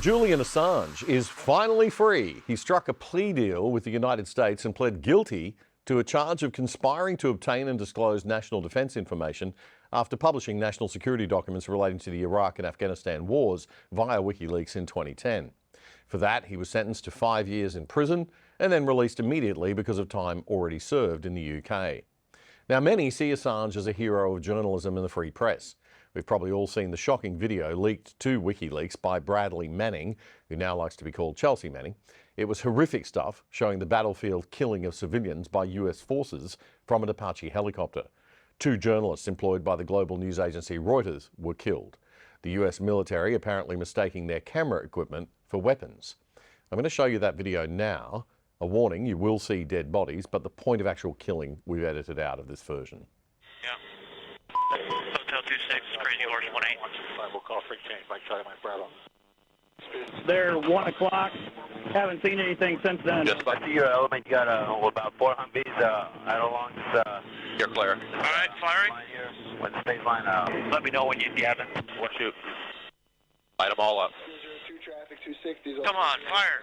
Julian Assange is finally free. He struck a plea deal with the United States and pled guilty to a charge of conspiring to obtain and disclose national defence information after publishing national security documents relating to the Iraq and Afghanistan wars via Wikileaks in 2010. For that, he was sentenced to 5 years in prison and then released immediately because of time already served in the UK. Now, many see Assange as a hero of journalism and the free press. We've probably all seen the shocking video leaked to Wikileaks by Bradley Manning, who now likes to be called Chelsea Manning. It was horrific stuff, showing the battlefield killing of civilians by US forces from an Apache helicopter. 2 journalists employed by the global news agency Reuters were killed. The US military apparently mistaking their camera equipment for weapons. I'm going to show you that video now. A warning, you will see dead bodies, but the point of actual killing we've edited out of this version. Yeah. Hotel 26, Crazy Horse 18. We'll call free change by Charlie Mike Bravo. They're 1 o'clock. Haven't seen anything since then. Just like your element, you got about 4 Humvees out along this. You're clear. All right, firing. When the space line Let me know when you have it. We'll shoot. Light them all up. 202 traffic, 260. Come on, fire.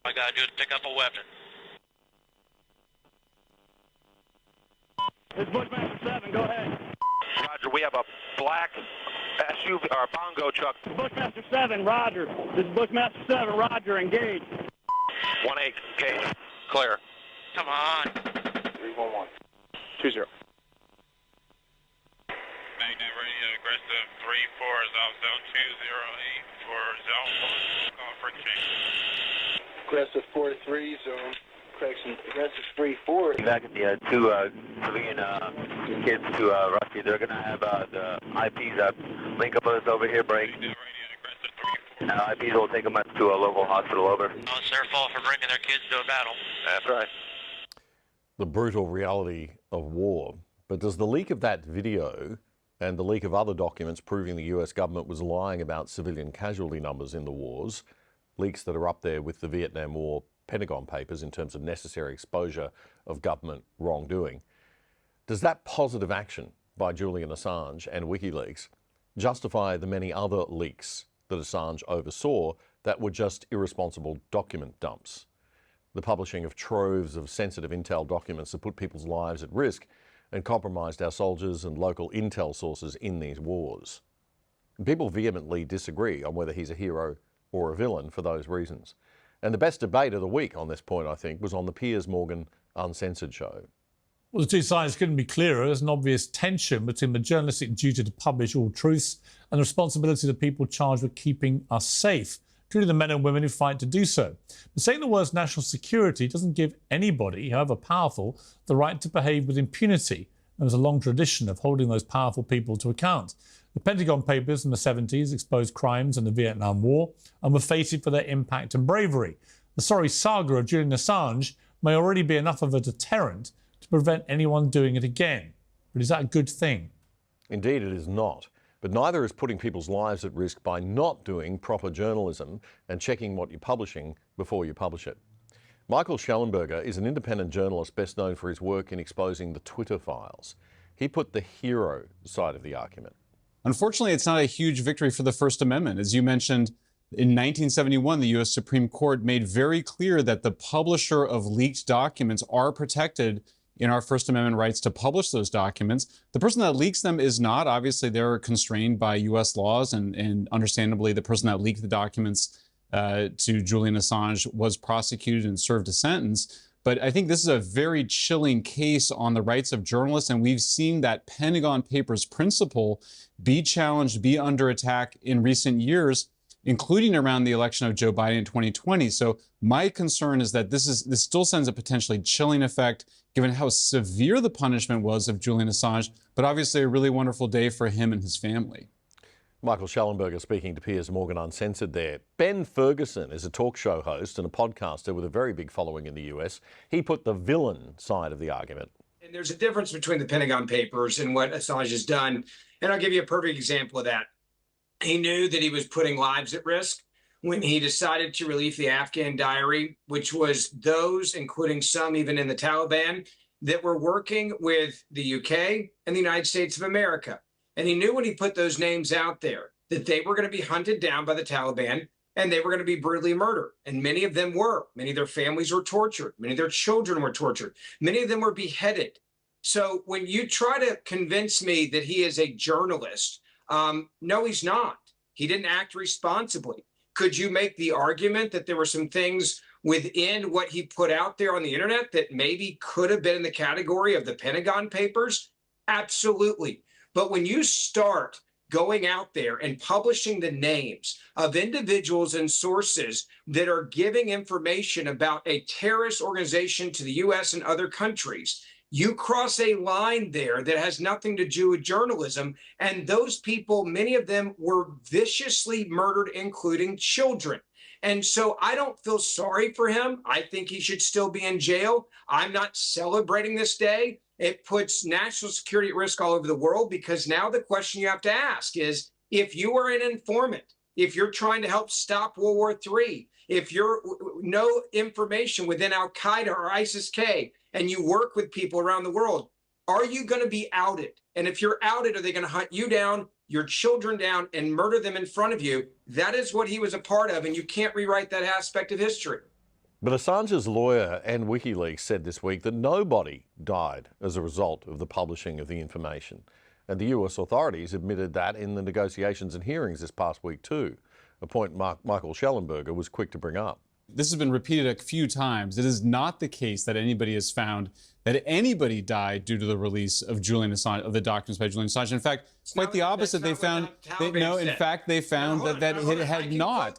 All I gotta do is pick up a weapon. This is Bushmaster 7, go ahead. Roger, we have a black SUV or bongo truck. Bushmaster 7, Roger. This is Bushmaster 7, Roger, engage. 1-8, gauge. Clear. Come on. 311. 20. Magnet radio aggressive 3-4 is off zone 208 for zone 1. Call for change. Aggressive 4-3, zone. Correction, aggressive 3-4. Back at the 2 civilian kids to Rusty, they're going to have the IPs link up with us over here, break. Radio aggressive 3-4. IPs will take them up to a local hospital, over. Oh, it's their fault for bringing their kids to a battle. That's right. The brutal reality of war. But does the leak of that video and the leak of other documents proving the US government was lying about civilian casualty numbers in the wars, leaks that are up there with the Vietnam War Pentagon Papers in terms of necessary exposure of government wrongdoing, does that positive action by Julian Assange and Wikileaks justify the many other leaks that Assange oversaw that were just irresponsible document dumps? The publishing of troves of sensitive intel documents that put people's lives at risk and compromised our soldiers and local intel sources in these wars. People vehemently disagree on whether he's a hero or a villain for those reasons. And the best debate of the week on this point, I think, was on the Piers Morgan Uncensored show. Well, the two sides couldn't be clearer. There's an obvious tension between the journalistic duty to publish all truths and the responsibility of the people charged with keeping us safe, including the men and women who fight to do so. But saying the words national security doesn't give anybody, however powerful, the right to behave with impunity. And there's a long tradition of holding those powerful people to account. The Pentagon Papers in the 70s exposed crimes in the Vietnam War and were feted for their impact and bravery. The sorry saga of Julian Assange may already be enough of a deterrent to prevent anyone doing it again. But is that a good thing? Indeed, it is not. But neither is putting people's lives at risk by not doing proper journalism and checking what you're publishing before you publish it. Michael Schellenberger is an independent journalist best known for his work in exposing the Twitter files. He put the hero side of the argument. Unfortunately, it's not a huge victory for the First Amendment. As you mentioned, in 1971, the U.S. Supreme Court made very clear that the publisher of leaked documents are protected in our First Amendment rights to publish those documents. The person that leaks them is not. Obviously, they're constrained by U.S. laws, and understandably, the person that leaked the documents to Julian Assange was prosecuted and served a sentence. But I think this is a very chilling case on the rights of journalists, and we've seen that Pentagon Papers principle be challenged, be under attack in recent years, including around the election of Joe Biden in 2020. So my concern is that this still sends a potentially chilling effect, given how severe the punishment was of Julian Assange, but obviously a really wonderful day for him and his family. Michael Schellenberger speaking to Piers Morgan Uncensored there. Ben Ferguson is a talk show host and a podcaster with a very big following in the US. He put the villain side of the argument. And there's a difference between the Pentagon Papers and what Assange has done. And I'll give you a perfect example of that. He knew that he was putting lives at risk when he decided to release the Afghan diary, which was those, including some even in the Taliban, that were working with the UK and the United States of America. And he knew when he put those names out there that they were going to be hunted down by the Taliban and they were going to be brutally murdered. And many of them were. Many of their families were tortured. Many of their children were tortured. Many of them were beheaded. So when you try to convince me that he is a journalist, no, he's not. He didn't act responsibly. Could you make the argument that there were some things within what he put out there on the internet that maybe could have been in the category of the Pentagon Papers? Absolutely. But when you start going out there and publishing the names of individuals and sources that are giving information about a terrorist organization to the U.S. and other countries, you cross a line there that has nothing to do with journalism. And those people, many of them were viciously murdered, including children. And so I don't feel sorry for him. I think he should still be in jail. I'm not celebrating this day. It puts national security at risk all over the world, because now the question you have to ask is, if you are an informant, if you're trying to help stop World War III, if you're no information within Al-Qaeda or ISIS-K, and you work with people around the world, are you going to be outed? And if you're outed, are they going to hunt you down, your children down, and murder them in front of you? That is what he was a part of, and you can't rewrite that aspect of history. But Assange's lawyer and Wikileaks said this week that nobody died as a result of the publishing of the information. And the US authorities admitted that in the negotiations and hearings this past week too, a point Michael Schellenberger was quick to bring up. This has been repeated a few times. It is not the case that anybody has found that anybody died due to the release of Julian Assange, of the documents by Julian Assange. In fact, quite the opposite. They found that, no, in fact, they found that it had not.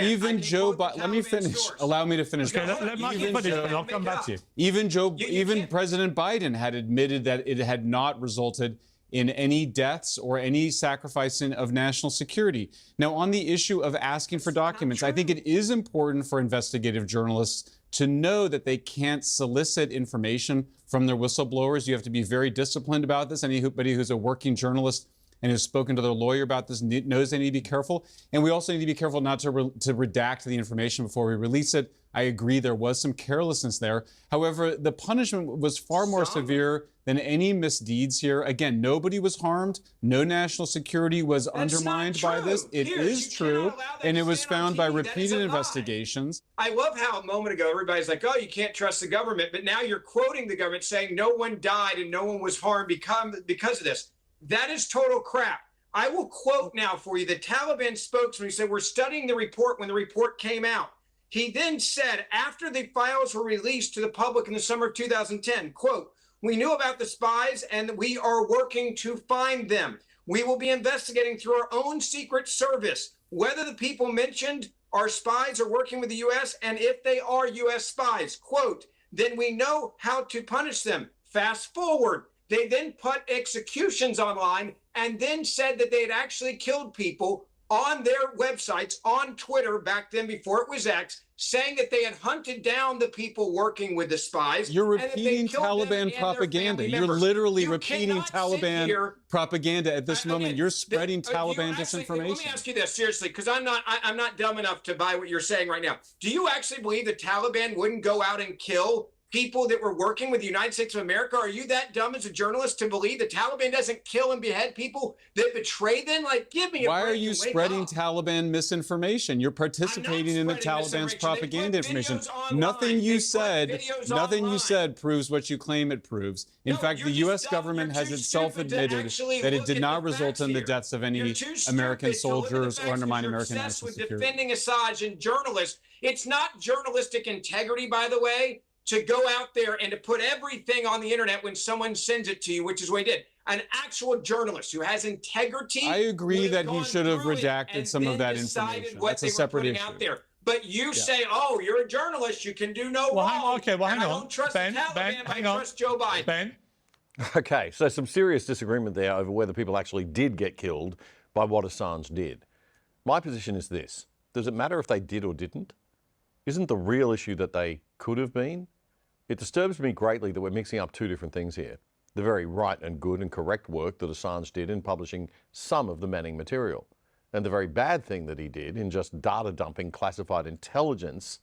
Even Joe Biden. Let me finish. Allow me to finish. Okay, let me finish, and I'll come back to you. Even President Biden had admitted that it had not resulted in any deaths or any sacrificing of national security. Now, on the issue of asking for documents, I think it is important for investigative journalists to know that they can't solicit information from their whistleblowers. You have to be very disciplined about this. Anybody who's a working journalist and has spoken to their lawyer about this knows they need to be careful. And we also need to be careful not to redact the information before we release it. I agree there was some carelessness there. However, the punishment was far more severe than any misdeeds here. Again, nobody was harmed. No national security was undermined by this. It is true, and it was found by repeated investigations. I love how a moment ago everybody's like, oh, you can't trust the government, but now you're quoting the government saying no one died and no one was harmed because of this. That is total crap. I will quote now for you the Taliban spokesman who said, we're studying the report when the report came out. He then said, after the files were released to the public in the summer of 2010, quote, we knew about the spies and we are working to find them. We will be investigating through our own secret service whether the people mentioned are spies or working with the U.S. and if they are U.S. spies, quote, then we know how to punish them. Fast forward. They then put executions online and then said that they had actually killed people on their websites, on Twitter back then before it was X, saying that they had hunted down the people working with the spies. You're repeating Taliban propaganda. You're literally repeating Taliban propaganda at this moment. You're spreading Taliban disinformation. Let me ask you this seriously, because I'm not dumb enough to buy what you're saying right now. Do you actually believe the Taliban wouldn't go out and kill people that were working with the United States of America? Are you that dumb as a journalist to believe the Taliban doesn't kill and behead people that betray them? Like, give me a break. Why are you spreading Taliban misinformation? You're participating in the Taliban's propaganda information. Nothing you said proves what you claim it proves. In fact, the U.S. government has itself admitted that it did not result in the deaths of any American soldiers or undermine American national security. Defending Assange and journalists, it's not journalistic integrity, by the way, to go out there and to put everything on the internet when someone sends it to you, which is what he did. An actual journalist who has integrity. I agree that he should have redacted some of that information. That's a separate issue. Out there. But you say, oh, you're a journalist, you can do no wrong. Hang on. I don't trust the Taliban, I trust Joe Biden. Ben? Okay, so some serious disagreement there over whether people actually did get killed by what Assange did. My position is this. Does it matter if they did or didn't? Isn't the real issue that they could have been? It disturbs me greatly that we're mixing up two different things here. The very right and good and correct work that Assange did in publishing some of the Manning material, and the very bad thing that he did in just data dumping classified intelligence.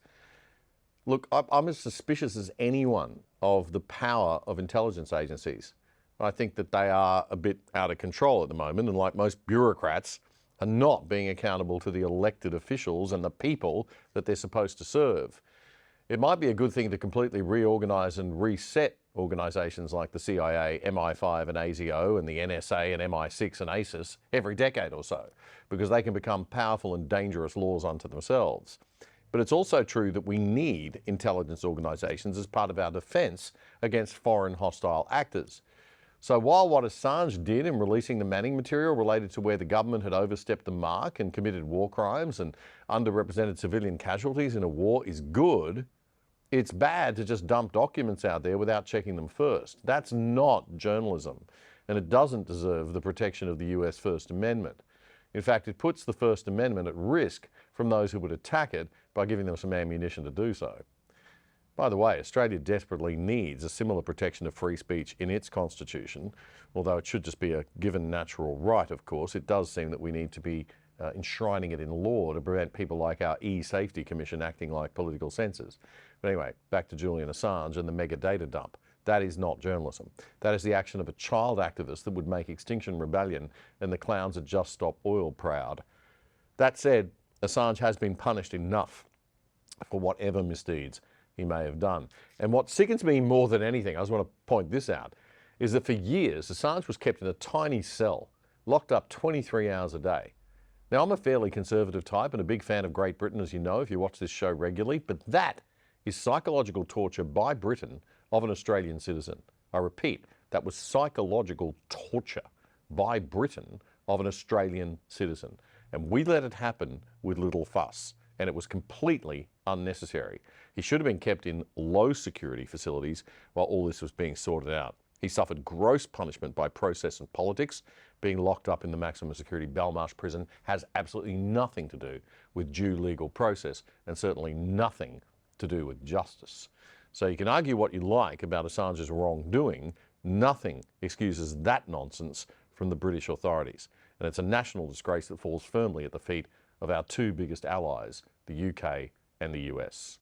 Look, I'm as suspicious as anyone of the power of intelligence agencies. I think that they are a bit out of control at the moment, and like most bureaucrats, are not being accountable to the elected officials and the people that they're supposed to serve. It might be a good thing to completely reorganise and reset organisations like the CIA, MI5 and ASIO, and the NSA and MI6 and ASIS every decade or so, because they can become powerful and dangerous laws unto themselves. But it's also true that we need intelligence organisations as part of our defence against foreign hostile actors. So while what Assange did in releasing the Manning material related to where the government had overstepped the mark and committed war crimes and underrepresented civilian casualties in a war is good, it's bad to just dump documents out there without checking them first. That's not journalism, and it doesn't deserve the protection of the US First Amendment. In fact, it puts the First Amendment at risk from those who would attack it by giving them some ammunition to do so. By the way, Australia desperately needs a similar protection of free speech in its constitution, although it should just be a given natural right, of course. It does seem that we need to be enshrining it in law to prevent people like our E-Safety Commission acting like political censors. But anyway, back to Julian Assange and the mega data dump. That is not journalism. That is the action of a child activist that would make Extinction Rebellion and the clowns at Just Stop Oil proud. That said, Assange has been punished enough for whatever misdeeds he may have done. And what sickens me more than anything, I just want to point this out, is that for years Assange was kept in a tiny cell, locked up 23 hours a day. Now, I'm a fairly conservative type and a big fan of Great Britain, as you know, if you watch this show regularly, but that is psychological torture by Britain of an Australian citizen. I repeat, that was psychological torture by Britain of an Australian citizen. And we let it happen with little fuss, and it was completely unnecessary. He should have been kept in low security facilities while all this was being sorted out. He suffered gross punishment by process and politics. Being locked up in the maximum security Belmarsh prison has absolutely nothing to do with due legal process, and certainly nothing to do with justice. So you can argue what you like about Assange's wrongdoing, nothing excuses that nonsense from the British authorities. And it's a national disgrace that falls firmly at the feet of our two biggest allies, the UK and the US.